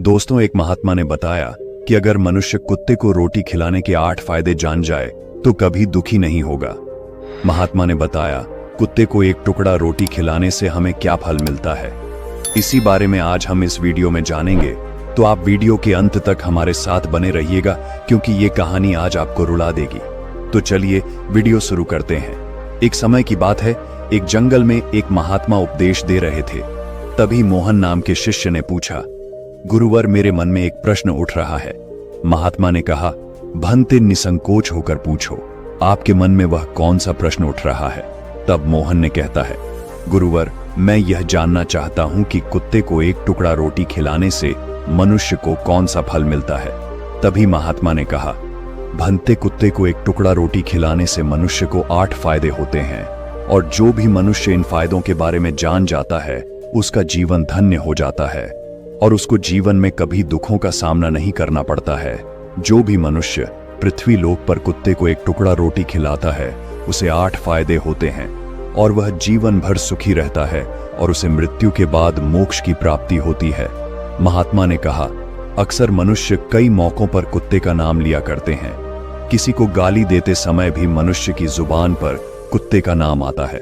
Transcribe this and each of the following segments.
दोस्तों, एक महात्मा ने बताया कि अगर मनुष्य कुत्ते को रोटी खिलाने के 8 फायदे जान जाए तो कभी दुखी नहीं होगा। महात्मा ने बताया कुत्ते को एक टुकड़ा रोटी खिलाने से हमें क्या फल मिलता है। इसी बारे में आज हम इस वीडियो में जानेंगे, तो आप वीडियो के अंत तक हमारे साथ बने रहिएगा क्योंकि ये कहानी आज आपको रुला देगी। तो चलिए वीडियो शुरू करते हैं। एक समय की बात है, एक जंगल में एक महात्मा उपदेश दे रहे थे। तभी मोहन नाम के शिष्य ने पूछा, गुरुवर, मेरे मन में एक प्रश्न उठ रहा है। महात्मा ने कहा, भंते निसंकोच होकर पूछो, आपके मन में वह कौन सा प्रश्न उठ रहा है। तब मोहन ने कहता है, गुरुवर, मैं यह जानना चाहता हूं कि कुत्ते को एक टुकड़ा रोटी खिलाने से मनुष्य को कौन सा फल मिलता है। तभी महात्मा ने कहा, भंते, कुत्ते को एक टुकड़ा रोटी खिलाने से मनुष्य को 8 फायदे होते हैं, और जो भी मनुष्य इन फायदों के बारे में जान जाता है उसका जीवन धन्य हो जाता है और उसको जीवन में कभी दुखों का सामना नहीं करना पड़ता है। जो भी मनुष्य पृथ्वी लोक पर कुत्ते को एक टुकड़ा रोटी खिलाता है उसे 8 फायदे होते हैं और वह जीवन भर सुखी रहता है और उसे मृत्यु के बाद मोक्ष की प्राप्ति होती है। महात्मा ने कहा, अक्सर मनुष्य कई मौकों पर कुत्ते का नाम लिया करते हैं। किसी को गाली देते समय भी मनुष्य की जुबान पर कुत्ते का नाम आता है।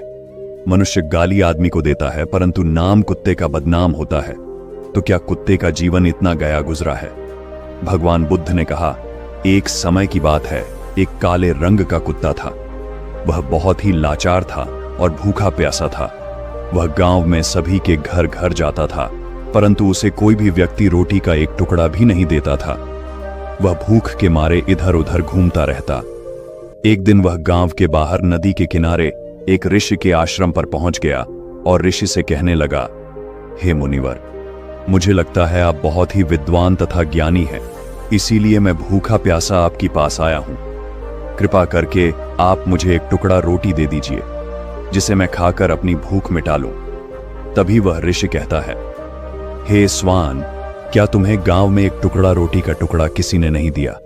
मनुष्य गाली आदमी को देता है परंतु नाम कुत्ते का बदनाम होता है। तो क्या कुत्ते का जीवन इतना गया गुजरा है? भगवान बुद्ध ने कहा, एक समय की बात है, एक काले रंग का कुत्ता था। वह बहुत ही लाचार था और भूखा प्यासा था। वह गांव में सभी के घर घर जाता था परंतु उसे कोई भी व्यक्ति रोटी का एक टुकड़ा भी नहीं देता था। वह भूख के मारे इधर उधर घूमता रहता। एक दिन वह गांव के बाहर नदी के किनारे एक ऋषि के आश्रम पर पहुंच गया और ऋषि से कहने लगा, हे मुनिवर, मुझे लगता है आप बहुत ही विद्वान तथा ज्ञानी हैं, इसीलिए मैं भूखा प्यासा आपके पास आया हूं। कृपा करके आप मुझे एक टुकड़ा रोटी दे दीजिए जिसे मैं खाकर अपनी भूख मिटा लूं। तभी वह ऋषि कहता है, हे स्वान, क्या तुम्हें गांव में एक टुकड़ा रोटी का टुकड़ा किसी ने नहीं दिया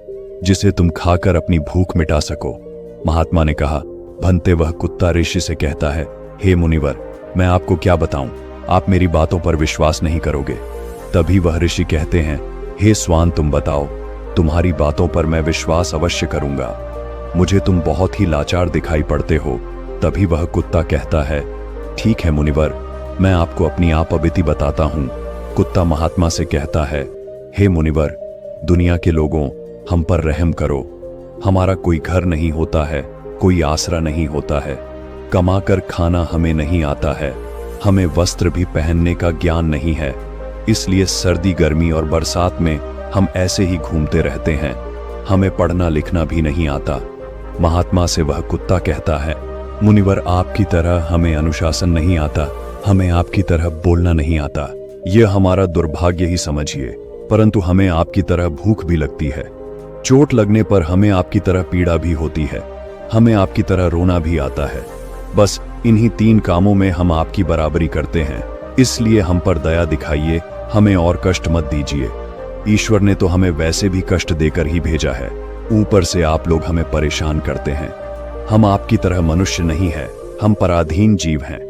जिसे तुम खाकर अपनी भूख मिटा सको? महात्मा ने कहा, भंते, वह कुत्ता ऋषि से कहता है, हे मुनिवर, मैं आपको क्या बताऊं, आप मेरी बातों पर विश्वास नहीं करोगे। तभी वह ऋषि कहते हैं, हे स्वान, तुम बताओ, तुम्हारी बातों पर मैं विश्वास अवश्य करूंगा। मुझे तुम बहुत ही लाचार दिखाई पड़ते हो। तभी वह कुत्ता कहता है, ठीक है मुनिवर, मैं आपको अपनी आपबीती बताता हूं। कुत्ता महात्मा से कहता है, हे मुनिवर, दुनिया के लोगों, हम पर रहम करो। हमारा कोई घर नहीं होता है, कोई आसरा नहीं होता है, कमाकर खाना हमें नहीं आता है, हमें वस्त्र भी पहनने का ज्ञान नहीं है, इसलिए सर्दी, गर्मी और बरसात में हम ऐसे ही घूमते रहते हैं। हमें पढ़ना लिखना भी नहीं आता। महात्मा से वह कुत्ता कहता है, मुनिवर, आपकी तरह हमें अनुशासन नहीं आता, हमें आपकी तरह बोलना नहीं आता। यह हमारा दुर्भाग्य ही समझिए, परंतु हमें आपकी तरह भूख भी लगती है। चोट लगने पर हमें आपकी तरह पीड़ा भी होती है, हमें आपकी तरह रोना भी आता है। बस इन्हीं 3 कामों में हम आपकी बराबरी करते हैं, इसलिए हम पर दया दिखाइए, हमें और कष्ट मत दीजिए। ईश्वर ने तो हमें वैसे भी कष्ट देकर ही भेजा है, ऊपर से आप लोग हमें परेशान करते हैं। हम आपकी तरह मनुष्य नहीं है, हम पराधीन जीव हैं।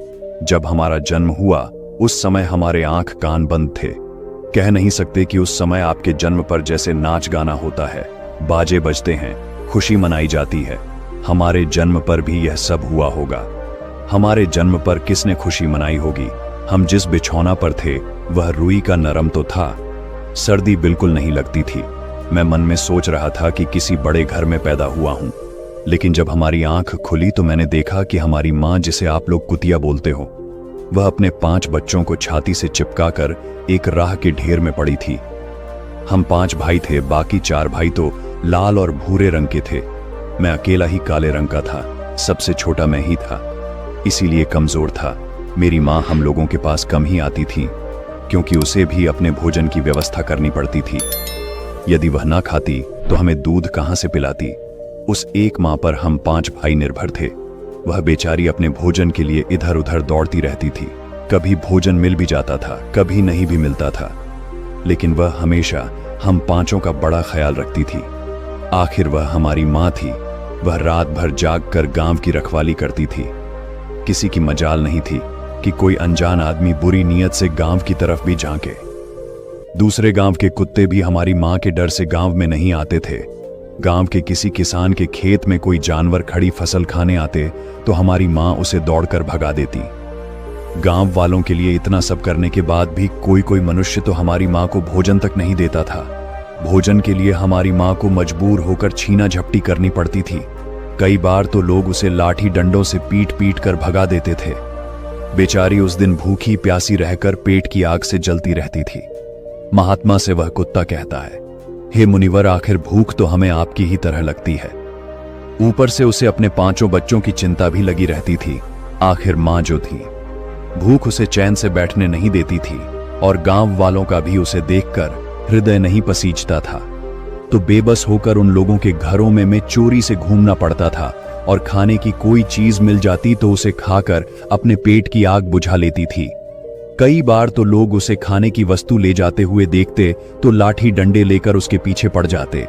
जब हमारा जन्म हुआ उस समय हमारे आंख कान बंद थे। कह नहीं सकते कि उस समय आपके जन्म पर जैसे नाच गाना होता है, बाजे बजते हैं, खुशी मनाई जाती है, हमारे जन्म पर भी यह सब हुआ होगा। हमारे जन्म पर किसने खुशी मनाई होगी? हम जिस बिछौना पर थे वह रुई का नरम तो था, सर्दी बिल्कुल नहीं लगती थी। मैं मन में सोच रहा था कि किसी बड़े घर में पैदा हुआ हूं, लेकिन जब हमारी आंख खुली तो मैंने देखा कि हमारी मां, जिसे आप लोग कुतिया बोलते हो, वह अपने 5 बच्चों को छाती से चिपकाकर एक राह के ढेर में पड़ी थी। हम 5 भाई थे, बाकी 4 भाई तो लाल और भूरे रंग के थे। मैं अकेला ही काले रंग का था, सबसे छोटा मैं ही था, इसीलिए कमजोर था। मेरी माँ हम लोगों के पास कम ही आती थी क्योंकि उसे भी अपने भोजन की व्यवस्था करनी पड़ती थी। यदि वह ना खाती तो हमें दूध कहाँ से पिलाती? उस एक माँ पर हम 5 भाई निर्भर थे। वह बेचारी अपने भोजन के लिए इधर उधर दौड़ती रहती थी। कभी भोजन मिल भी जाता था, कभी नहीं भी मिलता था, लेकिन वह हमेशा हम 5 का बड़ा ख्याल रखती थी। आखिर वह हमारी माँ थी। वह रात भर जाग कर गांव की रखवाली करती थी। किसी की मजाल नहीं थी कि कोई अनजान आदमी बुरी नीयत से गांव की तरफ भी झांके। दूसरे गांव के कुत्ते भी हमारी मां के डर से गांव में नहीं आते थे। गांव के किसी किसान के खेत में कोई जानवर खड़ी फसल खाने आते तो हमारी मां उसे दौड़कर भगा देती। गांव वालों के लिए इतना सब करने के बाद भी कोई कोई मनुष्य तो हमारी मां को भोजन तक नहीं देता था। भोजन के लिए हमारी मां को मजबूर होकर छीना झपटी करनी पड़ती थी। कई बार तो लोग उसे लाठी डंडों से पीट पीट कर भगा देते थे। बेचारी उस दिन भूखी प्यासी रहकर पेट की आग से जलती रहती थी। महात्मा से वह कुत्ता कहता है, हे मुनिवर, आखिर भूख तो हमें आपकी ही तरह लगती है। ऊपर से उसे अपने 5 बच्चों की चिंता भी लगी रहती थी। आखिर मां जो थी, भूख उसे चैन से बैठने नहीं देती थी और गांव वालों का भी उसे देखकर हृदय नहीं पसीजता था। तो बेबस होकर उन लोगों के घरों में चोरी से घूमना पड़ता था और खाने की कोई चीज मिल जाती तो उसे खाकर अपने पेट की आग बुझा लेती थी। कई बार तो लोग उसे खाने की वस्तु ले जाते हुए देखते तो लाठी डंडे लेकर उसके पीछे पड़ जाते।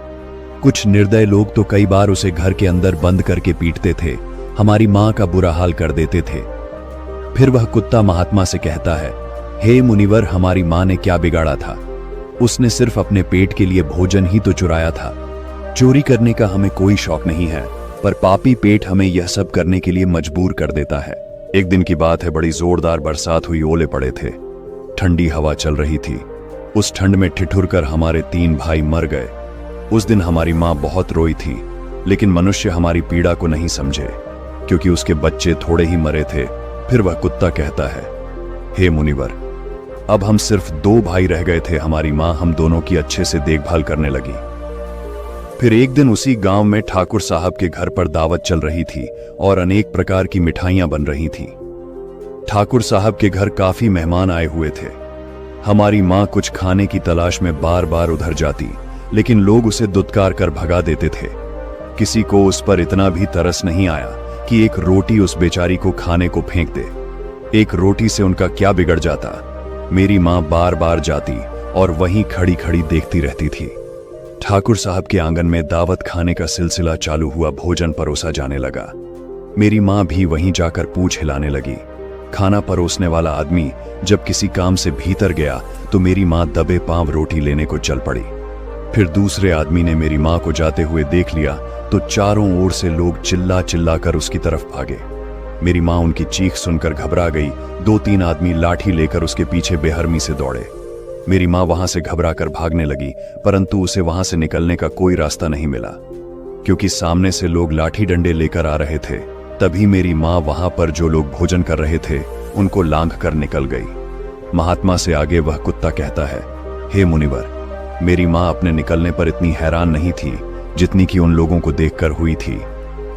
कुछ निर्दय लोग तो कई बार उसे घर के अंदर बंद करके पीटते थे, हमारी मां का बुरा हाल कर देते थे। फिर वह कुत्ता महात्मा से कहता है, हे मुनिवर, हमारी मां ने क्या बिगाड़ा था? उसने सिर्फ अपने पेट के लिए भोजन ही तो चुराया था। चोरी करने का हमें कोई शौक नहीं है, पर पापी पेट हमें यह सब करने के लिए मजबूर कर देता है। एक दिन की बात है, बड़ी जोरदार बरसात हुई, ओले पड़े थे, ठंडी हवा चल रही थी। उस ठंड में ठिठुर कर हमारे 3 भाई मर गए। उस दिन हमारी मां बहुत रोई थी, लेकिन मनुष्य हमारी पीड़ा को नहीं समझे क्योंकि उसके बच्चे थोड़े ही मरे थे। फिर वह कुत्ता कहता है, हे मुनिवर, अब हम सिर्फ 2 भाई रह गए थे। हमारी मां हम दोनों की अच्छे से देखभाल करने लगी। फिर एक दिन उसी गांव में ठाकुर साहब के घर पर दावत चल रही थी और अनेक प्रकार की मिठाइयां बन रही थीं। ठाकुर साहब के घर काफी मेहमान आए हुए थे। हमारी मां कुछ खाने की तलाश में बार बार उधर जाती, लेकिन लोग उसे दुत्कार कर भगा देते थे। किसी को उस पर इतना भी तरस नहीं आया कि एक रोटी उस बेचारी को खाने को फेंक दे। एक रोटी से उनका क्या बिगड़ जाता? मेरी मां बार बार जाती और वहीं खड़ी खड़ी देखती रहती थी। ठाकुर साहब के आंगन में दावत खाने का सिलसिला चालू हुआ। भोजन परोसा जाने लगा। मेरी मां भी वहीं जाकर पूंछ हिलाने लगी। खाना परोसने वाला आदमी जब किसी काम से भीतर गया तो मेरी मां दबे पांव रोटी लेने को चल पड़ी। फिर दूसरे आदमी ने मेरी मां को जाते हुए देख लिया तो चारों ओर से लोग चिल्ला चिल्ला कर उसकी तरफ भागे। मेरी मां उनकी चीख सुनकर घबरा गई। 2-3 आदमी लाठी लेकर उसके पीछे बेहरमी से दौड़े। मेरी मां वहां से घबरा कर भागने लगी, परंतु उसे वहां से निकलने का कोई रास्ता नहीं मिला क्योंकि सामने से लोग लाठी डंडे लेकर आ रहे थे। तभी मेरी मां वहां पर जो लोग भोजन कर रहे थे उनको लांघ कर निकल गई। महात्मा से आगे वह कुत्ता कहता है, हे मुनिवर, मेरी मां अपने निकलने पर इतनी हैरान नहीं थी जितनी कि उन लोगों को देखकर हुई थी।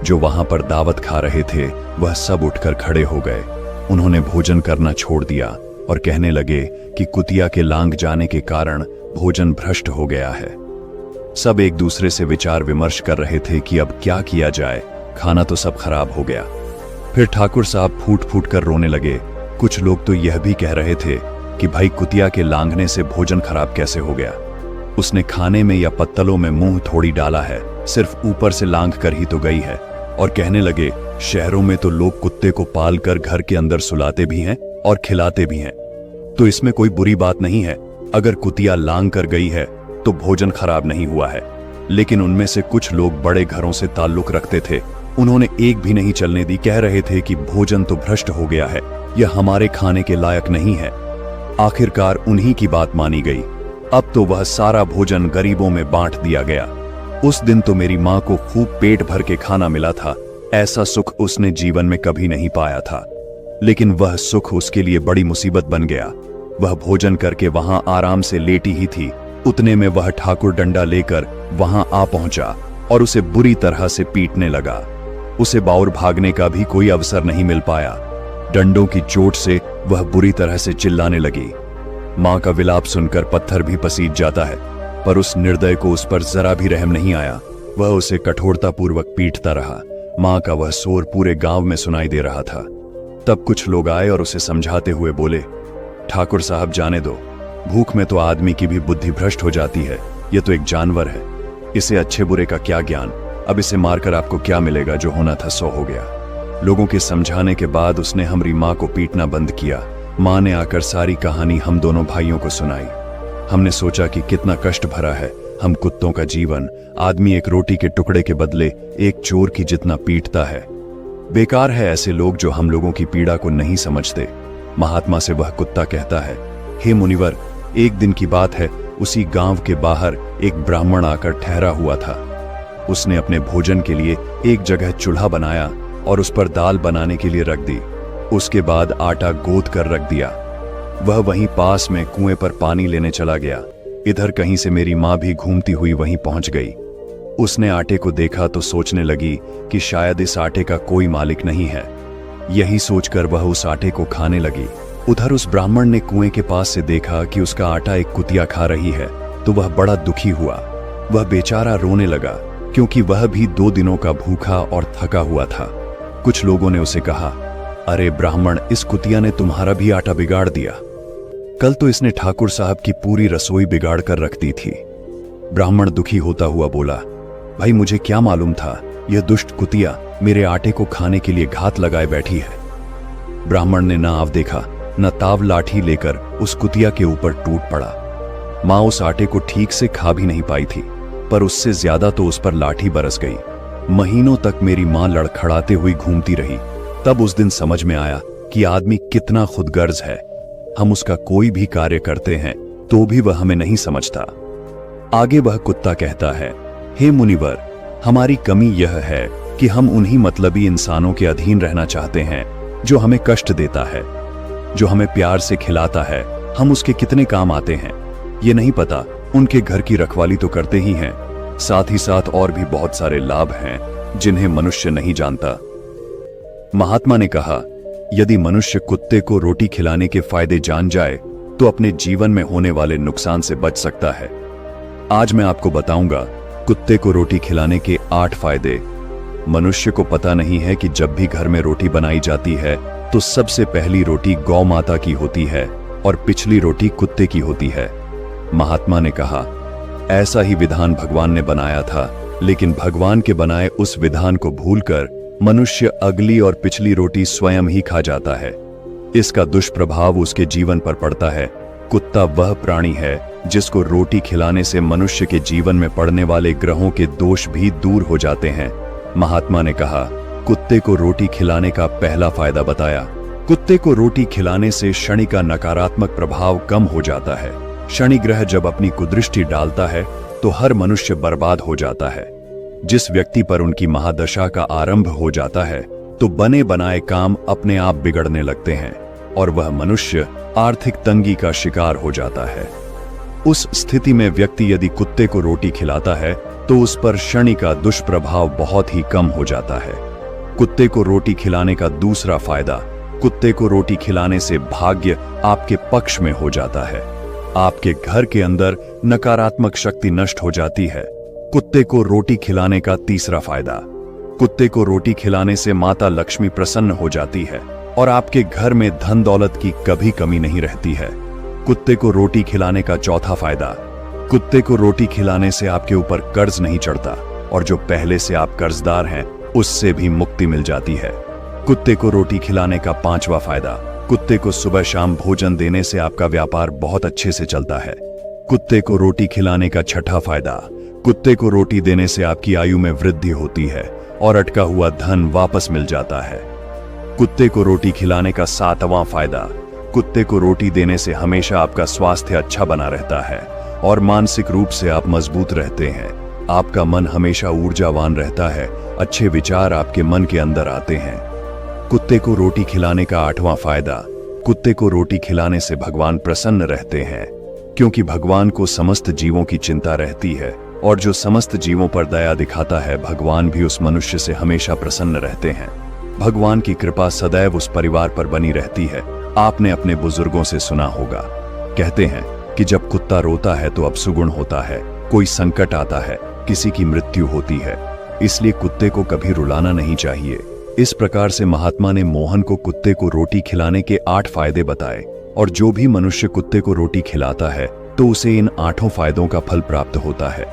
जो वहां पर दावत खा रहे थे वह सब उठकर खड़े हो गए। उन्होंने भोजन करना छोड़ दिया और कहने लगे कि कुतिया के लांघ जाने के कारण भोजन भ्रष्ट हो गया है। सब एक दूसरे से विचार विमर्श कर रहे थे कि अब क्या किया जाए, खाना तो सब खराब हो गया। फिर ठाकुर साहब फूट फूट कर रोने लगे। कुछ लोग तो यह भी कह रहे थे कि भाई कुतिया के लांघने से भोजन खराब कैसे हो गया? उसने खाने में या पत्तलों में मुंह थोड़ी डाला है, सिर्फ ऊपर से लांघ कर ही तो गई है। और कहने लगे, शहरों में तो लोग कुत्ते को पाल कर घर के अंदर सुलाते भी हैं और खिलाते भी हैं, तो इसमें कोई बुरी बात नहीं है। अगर कुतिया लांघ कर गई है तो भोजन खराब नहीं हुआ है। लेकिन उनमें से कुछ लोग बड़े घरों से ताल्लुक रखते थे, उन्होंने एक भी नहीं चलने दी। कह रहे थे कि भोजन तो भ्रष्ट हो गया है, यह हमारे खाने के लायक नहीं है। आखिरकार उन्हीं की बात मानी गई। अब तो वह सारा भोजन गरीबों में बांट दिया गया। उस दिन तो मेरी मां को खूब पेट भर के खाना मिला था। ऐसा सुख उसने जीवन में कभी नहीं पाया था, लेकिन वह सुख उसके लिए बड़ी मुसीबत बन गया। वह भोजन करके वहां आराम से लेटी ही थी, उतने में वह ठाकुर डंडा लेकर वहां आ पहुंचा और उसे बुरी तरह से पीटने लगा। उसे बाउर भागने का भी कोई अवसर नहीं मिल पाया। डंडों की चोट से वह बुरी तरह से चिल्लाने लगी। मां का विलाप सुनकर पत्थर भी पसीज जाता है, पर उस निर्दय को उस पर जरा भी रहम नहीं आया। वह उसे कठोरतापूर्वक पीटता रहा। मां का वह शोर पूरे गांव में सुनाई दे रहा था। तब कुछ लोग आए और उसे समझाते हुए बोले, ठाकुर साहब जाने दो, भूख में तो आदमी की भी बुद्धि भ्रष्ट हो जाती है। यह तो एक जानवर है, इसे अच्छे बुरे का क्या ज्ञान? अब इसे मारकर आपको क्या मिलेगा? जो होना था सो हो गया। लोगों के समझाने के बाद उसने हमारी मां को पीटना बंद किया। मां ने आकर सारी कहानी हम दोनों भाइयों को सुनाई। हमने सोचा कि कितना कष्ट भरा है हम कुत्तों का जीवन। आदमी एक रोटी के टुकड़े के बदले एक चोर की जितना पीटता है। बेकार है ऐसे लोग जो हम लोगों की पीड़ा को नहीं समझते। महात्मा से वह कुत्ता कहता है, हे मुनिवर, एक दिन की बात है, उसी गांव के बाहर एक ब्राह्मण आकर ठहरा हुआ था। उसने अपने भोजन के लिए एक जगह चूल्हा बनाया और उस पर दाल बनाने के लिए रख दी। उसके बाद आटा गोद कर रख दिया। वह वहीं पास में कुएं पर पानी लेने चला गया। इधर कहीं से मेरी माँ भी घूमती हुई वहीं पहुंच गई। उसने आटे को देखा तो सोचने लगी कि शायद इस आटे का कोई मालिक नहीं है। यही सोचकर वह उस आटे को खाने लगी। उधर उस ब्राह्मण ने कुएं के पास से देखा कि उसका आटा एक कुतिया खा रही है तो वह बड़ा दुखी हुआ। वह बेचारा रोने लगा क्योंकि वह भी 2 दिनों का भूखा और थका हुआ था। कुछ लोगों ने उसे कहा, अरे ब्राह्मण, इस कुतिया ने तुम्हारा भी आटा बिगाड़ दिया। कल तो इसने ठाकुर साहब की पूरी रसोई बिगाड़ कर रख दी थी। ब्राह्मण दुखी होता हुआ बोला, भाई मुझे क्या मालूम था यह दुष्ट कुतिया मेरे आटे को खाने के लिए घात लगाए बैठी है। ब्राह्मण ने ना आव देखा न ताव लाठी लेकर उस कुतिया के ऊपर टूट पड़ा। मां उस आटे को ठीक से खा भी नहीं पाई थी, पर उससे ज्यादा तो उस पर लाठी बरस गई। महीनों तक मेरी मां लड़खड़ाते हुई घूमती रही। तब उस दिन समझ में आया कि आदमी कितना खुदगर्ज है। हम उसका कोई भी कार्य करते हैं तो भी वह हमें नहीं समझता। आगे वह कुत्ता कहता है, हे मुनिवर, हमारी कमी यह है कि हम उन्हीं मतलबी इंसानों के अधीन रहना चाहते हैं जो हमें कष्ट देता है। जो हमें प्यार से खिलाता है हम उसके कितने काम आते हैं ये नहीं पता। उनके घर की रखवाली तो करते ही हैं, साथ ही साथ और भी बहुत सारे लाभ हैं जिन्हें मनुष्य नहीं जानता। महात्मा ने कहा, यदि मनुष्य कुत्ते को रोटी खिलाने के फायदे जान जाए तो अपने जीवन में होने वाले नुकसान से बच सकता है। आज मैं आपको बताऊंगा कुत्ते को रोटी खिलाने के 8 फायदे। मनुष्य को पता नहीं है कि जब भी घर में रोटी बनाई जाती है तो सबसे पहली रोटी गौ माता की होती है और पिछली रोटी कुत्ते की होती है। महात्मा ने कहा, ऐसा ही विधान भगवान ने बनाया था, लेकिन भगवान के बनाए उस विधान को भूलकर मनुष्य अगली और पिछली रोटी स्वयं ही खा जाता है। इसका दुष्प्रभाव उसके जीवन पर पड़ता है। कुत्ता वह प्राणी है जिसको रोटी खिलाने से मनुष्य के जीवन में पड़ने वाले ग्रहों के दोष भी दूर हो जाते हैं। महात्मा ने कहा, कुत्ते को रोटी खिलाने का पहला फायदा बताया। कुत्ते को रोटी खिलाने से शनि का नकारात्मक प्रभाव कम हो जाता है। शनि ग्रह जब अपनी कुदृष्टि डालता है तो हर मनुष्य बर्बाद हो जाता है। जिस व्यक्ति पर उनकी महादशा का आरंभ हो जाता है तो बने बनाए काम अपने आप बिगड़ने लगते हैं और वह मनुष्य आर्थिक तंगी का शिकार हो जाता है। उस स्थिति में व्यक्ति यदि कुत्ते को रोटी खिलाता है तो उस पर शनि का दुष्प्रभाव बहुत ही कम हो जाता है। कुत्ते को रोटी खिलाने का दूसरा फायदा, कुत्ते को रोटी खिलाने से भाग्य आपके पक्ष में हो जाता है। आपके घर के अंदर नकारात्मक शक्ति नष्ट हो जाती है। कुत्ते को रोटी खिलाने का तीसरा फायदा, कुत्ते को रोटी खिलाने से माता लक्ष्मी प्रसन्न हो जाती है और आपके घर में धन दौलत की कभी कमी नहीं रहती है। कुत्ते को रोटी खिलाने का चौथा फायदा, कुत्ते को रोटी खिलाने से आपके ऊपर कर्ज नहीं चढ़ता और जो पहले से आप कर्जदार हैं उससे भी मुक्ति मिल जाती है। कुत्ते को रोटी खिलाने का पांचवा फायदा, कुत्ते को सुबह शाम भोजन देने से आपका व्यापार बहुत अच्छे से चलता है। कुत्ते को रोटी खिलाने का छठा फायदा, कुत्ते को रोटी देने से आपकी आयु में वृद्धि होती है और अटका हुआ धन वापस मिल जाता है। कुत्ते को रोटी खिलाने का सातवां फायदा, कुत्ते को रोटी देने से हमेशा आपका स्वास्थ्य अच्छा बना रहता है और मानसिक रूप से आप मजबूत रहते हैं। आपका मन हमेशा ऊर्जावान रहता है, अच्छे विचार आपके मन के अंदर आते हैं। कुत्ते को रोटी खिलाने का आठवां फायदा, कुत्ते को रोटी खिलाने से भगवान प्रसन्न रहते हैं, क्योंकि भगवान को समस्त जीवों की चिंता रहती है और जो समस्त जीवों पर दया दिखाता है भगवान भी उस मनुष्य से हमेशा प्रसन्न रहते हैं। भगवान की कृपा सदैव उस परिवार पर बनी रहती है। आपने अपने बुजुर्गों से सुना होगा, कहते हैं कि जब कुत्ता रोता है तो अपशुगुण होता है, कोई संकट आता है, किसी की मृत्यु होती है। इसलिए कुत्ते को कभी रुलाना नहीं चाहिए। इस प्रकार से महात्मा ने मोहन को कुत्ते को रोटी खिलाने के 8 फायदे बताए और जो भी मनुष्य कुत्ते को रोटी खिलाता है तो उसे इन 8 फायदों का फल प्राप्त होता है।